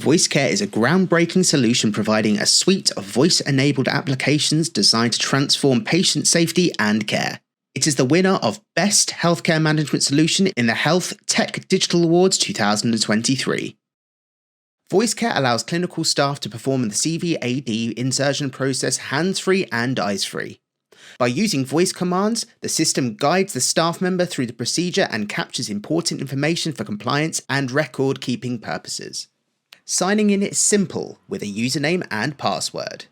VoiceCare is a groundbreaking solution providing a suite of voice-enabled applications designed to transform patient safety and care. It is the winner of Best Healthcare Management Solution in the Health Tech Digital Awards 2023. VoiceCare allows clinical staff to perform the CVAD insertion process hands-free and eyes-free. By using voice commands, the system guides the staff member through the procedure and captures important information for compliance and record-keeping purposes. Signing in is simple with a username and password.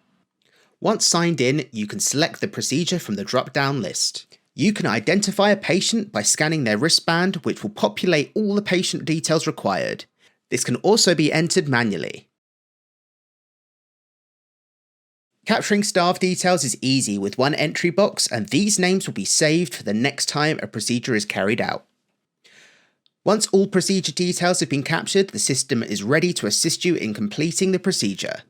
Once signed in, you can select the procedure from the drop-down list. You can identify a patient by scanning their wristband, which will populate all the patient details required. This can also be entered manually. Capturing staff details is easy with one entry box, and these names will be saved for the next time a procedure is carried out. Once all procedure details have been captured, the system is ready to assist you in completing the procedure.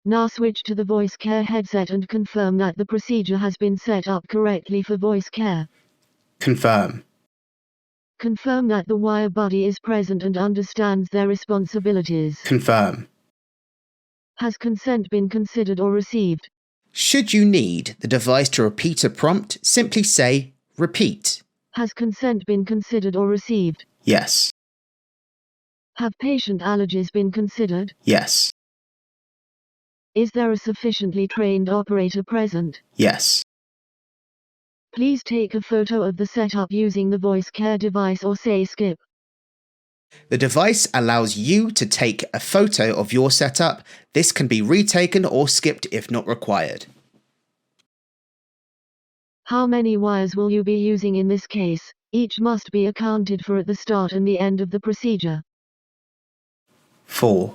Now switch to the VoiceCare headset and confirm that the procedure has been set up correctly for VoiceCare. Confirm. Confirm that the wire body is present and understands their responsibilities. Confirm. Has consent been considered or received? Should you need the device to repeat a prompt, simply say, repeat. Has consent been considered or received? Yes. Have patient allergies been considered? Yes. Is there a sufficiently trained operator present? Yes. Please take a photo of the setup using the VoiceCare device or say skip. The device allows you to take a photo of your setup. This can be retaken or skipped if not required. How many wires will you be using in this case? Each must be accounted for at the start and the end of the procedure. 4.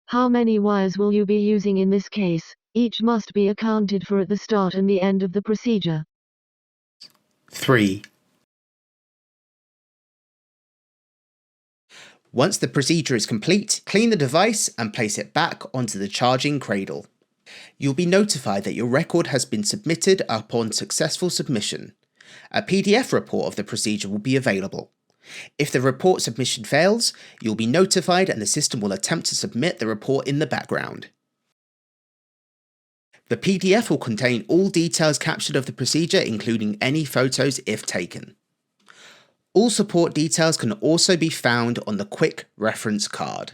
How many wires will you be using in this case? Each must be accounted for at the start and the end of the procedure. 3. Once the procedure is complete, clean the device and place it back onto the charging cradle. You'll be notified that your record has been submitted upon successful submission. A PDF report of the procedure will be available. If the report submission fails, you'll be notified and the system will attempt to submit the report in the background. The PDF will contain all details captured of the procedure, including any photos if taken. All support details can also be found on the quick reference card.